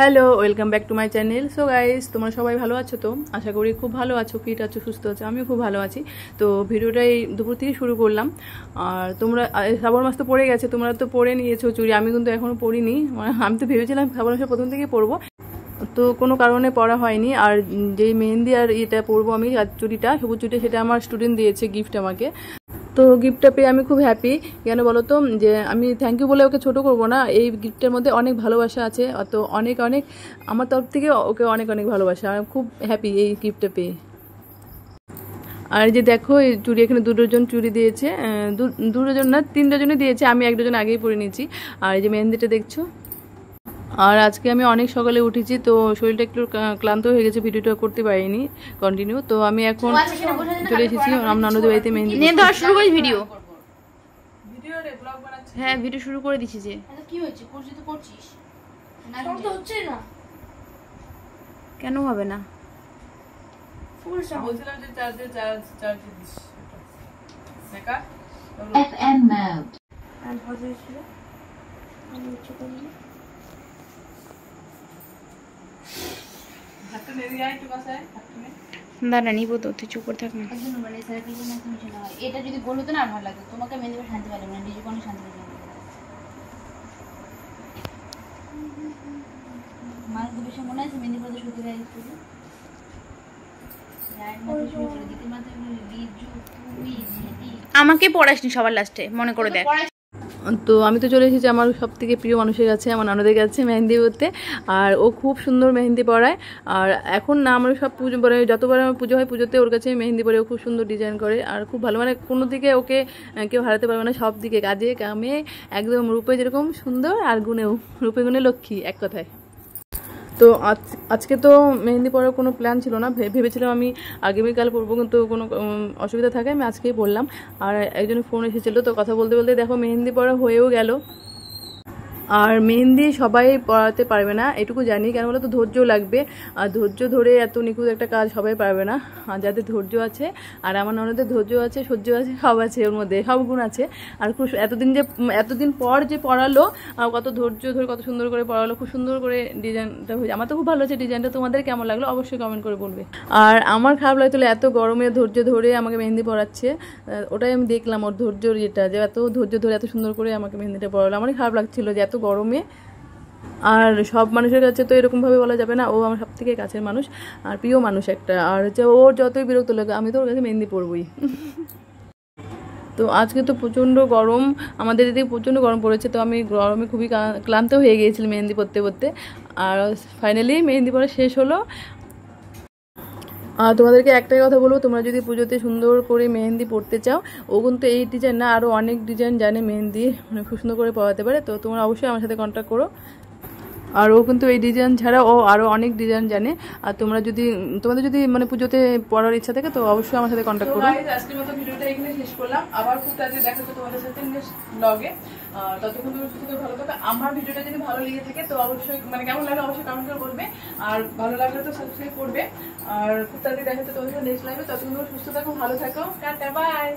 Hello, welcome back to my channel. So guys, তোমরা সবাই ভালো আছো? তো আশা করি খুব ভালো আছো, ফিট আছো, সুস্থ আছো। আমিও খুব ভালো আছি। তো ভিডিওটা এই দুপুর থেকে শুরু করলাম। আর তোমরা শ্রাবণ মাস তো পড়ে গেছে, তোমরা তো পরে নিয়েছো চুড়ি, আমি কিন্তু এখনো পরিনি। আমি তো ভেবেছিলাম শ্রাবণ মাসের প্রথম থেকেই পরবো, তো কোনো কারণে পরা হয়নি। আর যেই মেহেন্দি আর এটা পরবো আমি, চুড়িটা, সবুজ চুড়িটা, সেটা আমার স্টুডেন্ট দিয়েছে গিফট আমাকে। তো গিফটটা পেয়ে আমি খুব হ্যাপি। কেন বলো তো, যে আমি থ্যাংক ইউ বলে ওকে ছোট করব না। এই গিফটের মধ্যে অনেক ভালোবাসা আছে, অত অনেক অনেক আমার তরফ থেকে ওকে অনেক অনেক ভালোবাসা। আমি খুব হ্যাপি এই গিফটটা পেয়ে। আর যে দেখো, এই চুড়ি এখানে 2 ডজন চুড়ি দিয়েছে, 2 ডজন না 3 ডজনই দিয়েছে। আমি 1 ডজন আগেই পরে নিয়েছি। আর এই যে মেহেন্দিটা দেখছো। আর আজকে আমি অনেক সকালে উঠেছি, তো শরীরটা একটু ক্লান্ত হয়ে গেছে, ভিডিওটা করতে পারিনি কন্টিনিউ। তো আমি এখন চলে এসেছি আমার ননদের বাড়িতে মেহেন্দি শুরু করি ভিডিও। হ্যাঁ, ভিডিও শুরু করে দিছি। যে কি হয়েছে, করছিস তো করছিস না, তো হচ্ছে না, কেন হবে না? ফুল সাউন্ড বলছিলাম যে চার্জ দিস দেখা FM mode and position আমি উচ্চ করি হাতে নেড়ে আই তো কাছে দাঁড়া নিব তো, তুই চুপ করে থাক না। একদম মানে সার্কেল জন্য একদম ছিল না। এটা যদি বলো তো না ভালো লাগে, তোমাকে মেহেন্দি করে শান্তি পাবে না, নিজে কোনো শান্তি পাবে না। মার বেশি মনে আছে মেহেন্দি করে শুতে যায় একটু আমাকে পড়াসনি সবার লাস্টে মনে করে দেখ। তো আমি তো চলে এসেছি আমার সব থেকে প্রিয় মানুষের কাছে, আমার ননদের কাছে মেহেন্দি করতে। আর ও খুব সুন্দর মেহেন্দি পরায়। আর এখন না, আমার সব পুজো পরে, যতবার আমার পুজো হয় পুজোতে ওর কাছে মেহেন্দি পরে। ও খুব সুন্দর ডিজাইন করে আর খুব ভালো, মানে কোনো দিকে ওকে কেউ হারাতে পারবে না। সব দিকে, কাজে কামে একদম রূপে যেরকম সুন্দর, আর গুণেও রূপে গুণে লক্ষ্মী, এক কথায়। তো আজকে তো মেহেন্দি পরার কোনো প্ল্যান ছিল না, ভেবেছিলাম আমি আগামীকাল পরবো, কিন্তু কোনো অসুবিধা থাকে আমি আজকেই পড়লাম। আর একজন ফোন এসেছিলো, তো কথা বলতে বলতে দেখো মেহেন্দি পরা হয়েও গেল। আর মেহেন্দি সবাই পড়াতে পারবে না, এটুকু জানি। কেন বলো তো, ধৈর্য লাগবে। আর ধৈর্য ধরে এত নিখুঁত একটা কাজ সবাই পারবে না। আর যাদের ধৈর্য আছে, আর আমার ননদের ধৈর্য আছে, সহ্য আছে, সব আছে, ওর মধ্যে সব গুণ আছে। আর খুব এতদিন পর যে পড়ালো, কত ধৈর্য ধরে কত সুন্দর করে পড়ালো, খুব সুন্দর করে ডিজাইনটা হয়েছে। আমার তো খুব ভালো আছে ডিজাইনটা। তোমাদের কেমন লাগলো অবশ্যই কমেন্ট করে বলবে। আর আমার খারাপ লাগছিল, এত গরমে ধৈর্য ধরে আমাকে মেহেন্দি পড়াচ্ছে। ওটাই আমি দেখলাম, ওর ধৈর্যর যেটা, যে এত ধৈর্য ধরে এত সুন্দর করে আমাকে মেহেন্দিটা পড়ালো। আমারই খারাপ লাগছিল যে এত গরমে। আর সব মানুষের কাছে তো এরকমভাবে বলা যাবে না, ও আমার সব থেকে কাছের মানুষ আর প্রিয় মানুষ একটা। আর হচ্ছে ওর যতই বিরক্ত লাগে, আমি তো ওর কাছে মেহেন্দি পরবই। তো আজকে তো প্রচণ্ড গরম, আমাদের এদিকে প্রচণ্ড গরম পড়েছে। তো আমি গরমে খুবই ক্লান্ত হয়ে গিয়েছিলাম মেহেন্দি পরতে পরতে। আর ফাইনালি মেহেন্দি পরা শেষ হলো। আর তোমাদেরকে একটাই কথা বলবো, তোমরা যদি পুজোতে সুন্দর করে মেহেন্দি পরতে চাও, ও কিন্তু এই ডিজাইন না, আরও অনেক ডিজাইন জানে মেহেন্দি, মানে খুব সুন্দর করে পরাতে পারে। তো তোমরা অবশ্যই আমার সাথে কন্ট্যাক্ট করো। আর ও কিন্তু এই ডিজাইন ছাড়া ও আরও অনেক ডিজাইন জানে। আর তোমাদের যদি মানে পুজোতে পড়ার ইচ্ছা থাকে, তো অবশ্যই আমার সাথে কন্ট্যাক্ট করো। আজকের মতো ভিডিওটা এখানে শেষ করলাম, আবার খুব তাড়াতাড়ি দেখা হচ্ছে তোমাদের সাথে নেক্সট ব্লগে। ততক্ষণ তোমরা সুস্থ ভালো থাকো। আমার ভিডিওটা যদি ভালো লেগে থাকে, তো অবশ্যই মানে কেমন লাগে অবশ্যই কমেন্ট করে বলবে। আর ভালো লাগলে তো সাবস্ক্রাইব করবে। আর খুব তাড়াতাড়ি দেখা হচ্ছে তোমাদের সাথে নেক্সট লাইভে। ততক্ষণ তোমরা সুস্থ থাকো, ভালো থাকো, টাটা, বাই।